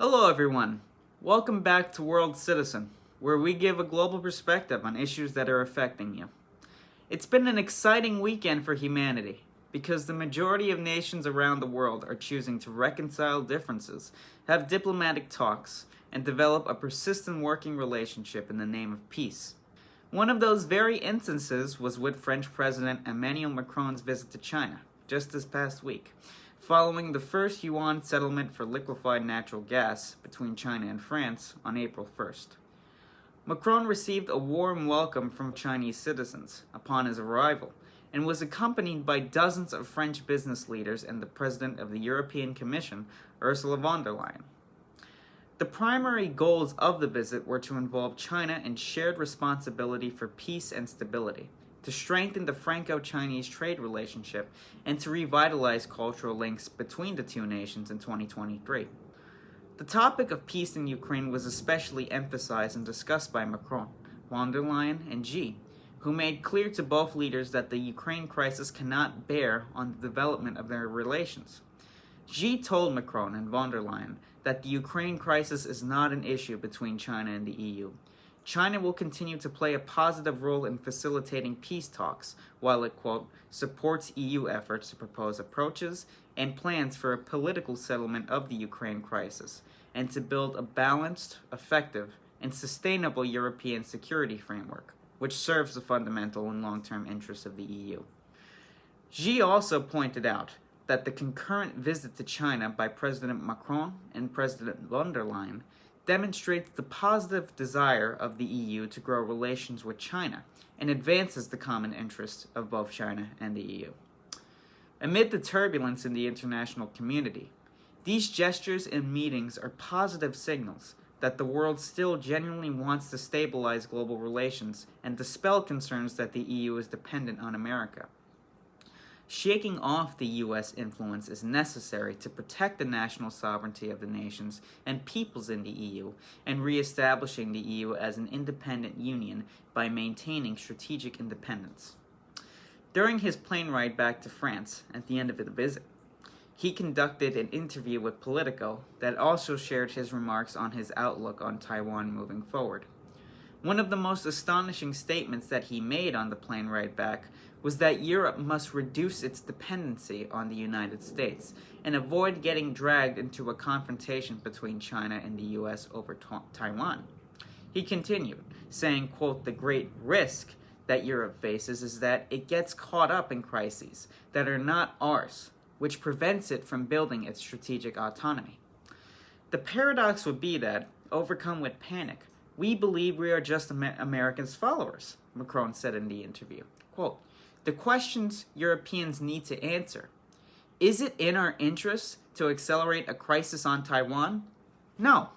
Hello everyone, welcome back to World Citizen, where we give a global perspective on issues that are affecting you. It's been an exciting weekend for humanity, because the majority of nations around the world are choosing to reconcile differences, have diplomatic talks, and develop a persistent working relationship in the name of peace. One of those very instances was with French President Emmanuel Macron's visit to China, just this past week, following the first yuan settlement for liquefied natural gas between China and France on April 1st. Macron received a warm welcome from Chinese citizens upon his arrival and was accompanied by dozens of French business leaders and the President of the European Commission, Ursula von der Leyen. The primary goals of the visit were to involve China in shared responsibility for peace and stability, to strengthen the Franco-Chinese trade relationship, and to revitalize cultural links between the two nations in 2023. The topic of peace in Ukraine was especially emphasized and discussed by Macron, von der Leyen, and Xi, who made clear to both leaders that the Ukraine crisis cannot bear on the development of their relations. Xi told Macron and von der Leyen that the Ukraine crisis is not an issue between China and the EU. China will continue to play a positive role in facilitating peace talks, while it, quote, supports EU efforts to propose approaches and plans for a political settlement of the Ukraine crisis, and to build a balanced, effective, and sustainable European security framework, which serves the fundamental and long-term interests of the EU. Xi also pointed out that the concurrent visit to China by President Macron and President von der Leyen demonstrates the positive desire of the EU to grow relations with China and advances the common interests of both China and the EU. Amid the turbulence in the international community, these gestures and meetings are positive signals that the world still genuinely wants to stabilize global relations and dispel concerns that the EU is dependent on America. Shaking off the U.S. influence is necessary to protect the national sovereignty of the nations and peoples in the EU, and re-establishing the EU as an independent union by maintaining strategic independence. During his plane ride back to France at the end of the visit, he conducted an interview with Politico that also shared his remarks on his outlook on Taiwan moving forward. One of the most astonishing statements that he made on the plane ride back was that Europe must reduce its dependency on the United States and avoid getting dragged into a confrontation between China and the U.S. over Taiwan. He continued, saying, quote, the great risk that Europe faces is that it gets caught up in crises that are not ours, which prevents it from building its strategic autonomy. The paradox would be that, overcome with panic, we believe we are just Americans' followers, Macron said in the interview. Quote, the questions Europeans need to answer. Is it in our interests to accelerate a crisis on Taiwan? No.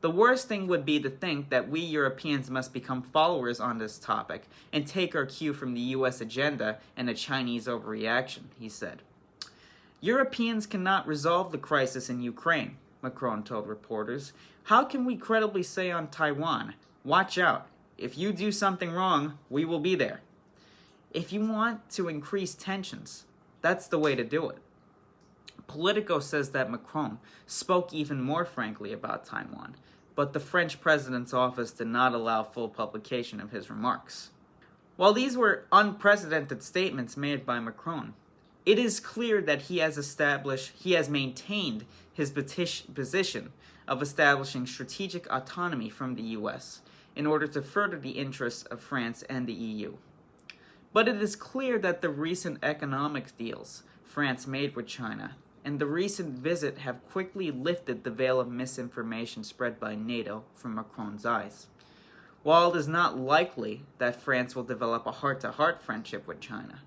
The worst thing would be to think that we Europeans must become followers on this topic and take our cue from the US agenda and a Chinese overreaction, he said. Europeans cannot resolve the crisis in Ukraine, Macron told reporters. How can we credibly say on Taiwan, watch out, if you do something wrong, we will be there? If you want to increase tensions, that's the way to do it. Politico says that Macron spoke even more frankly about Taiwan, but the French president's office did not allow full publication of his remarks. While these were unprecedented statements made by Macron, it is clear that he has maintained his position of establishing strategic autonomy from the U.S. in order to further the interests of France and the EU. But it is clear that the recent economic deals France made with China and the recent visit have quickly lifted the veil of misinformation spread by NATO from Macron's eyes. While it is not likely that France will develop a heart-to-heart friendship with China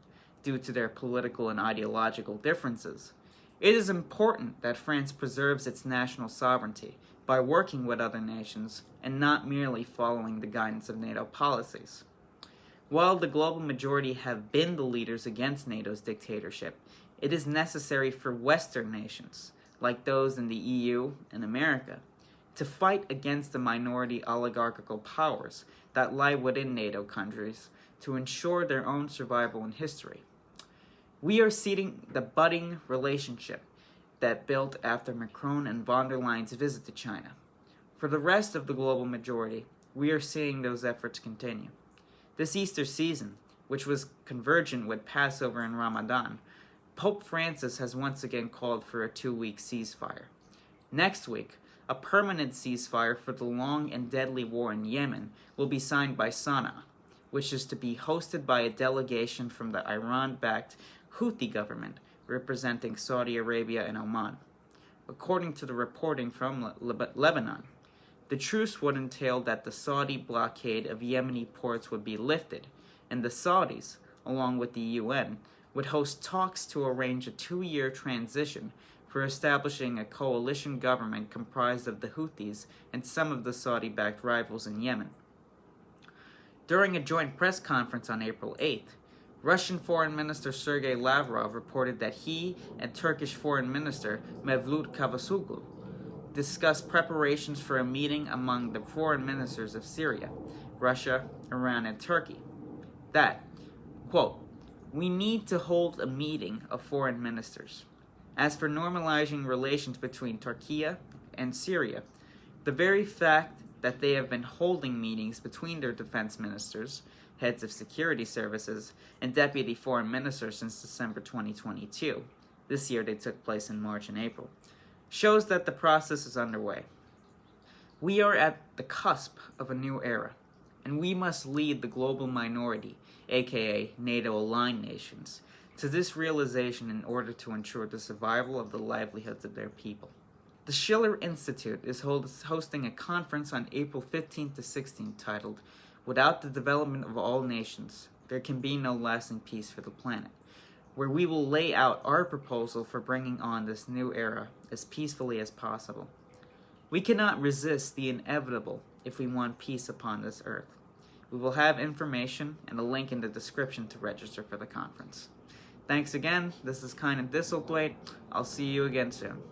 due to their political and ideological differences, it is important that France preserves its national sovereignty by working with other nations and not merely following the guidance of NATO policies. While the global majority have been the leaders against NATO's dictatorship, it is necessary for Western nations, like those in the EU and America, to fight against the minority oligarchical powers that lie within NATO countries to ensure their own survival in history. We are seeing the budding relationship that built after Macron and von der Leyen's visit to China. For the rest of the global majority, we are seeing those efforts continue. This Easter season, which was convergent with Passover and Ramadan, Pope Francis has once again called for a 2-week ceasefire. Next week, a permanent ceasefire for the long and deadly war in Yemen will be signed by Sana'a, which is to be hosted by a delegation from the Iran-backed Houthi government representing Saudi Arabia and Oman. According to the reporting from Lebanon, the truce would entail that the Saudi blockade of Yemeni ports would be lifted, and the Saudis, along with the UN, would host talks to arrange a 2-year transition for establishing a coalition government comprised of the Houthis and some of the Saudi-backed rivals in Yemen. During a joint press conference on April 8th, Russian Foreign Minister Sergei Lavrov reported that he and Turkish Foreign Minister Mevlut Cavusoglu discussed preparations for a meeting among the foreign ministers of Syria, Russia, Iran, and Turkey. That, quote, "We need to hold a meeting of foreign ministers. As for normalizing relations between Turkey and Syria, the very fact that they have been holding meetings between their defense ministers, heads of security services, and deputy foreign ministers since December 2022, this year they took place in March and April, shows that the process is underway. We are at the cusp of a new era, and we must lead the global minority, aka NATO-aligned nations, to this realization in order to ensure the survival of the livelihoods of their people." The Schiller Institute is hosting a conference on April 15th to 16th titled, "Without the Development of All Nations, There Can Be No Lasting Peace for the Planet," where we will lay out our proposal for bringing on this new era as peacefully as possible. We cannot resist the inevitable if we want peace upon this earth. We will have information and a link in the description to register for the conference. Thanks again. This is Kind of Thistlethwaite. I'll see you again soon.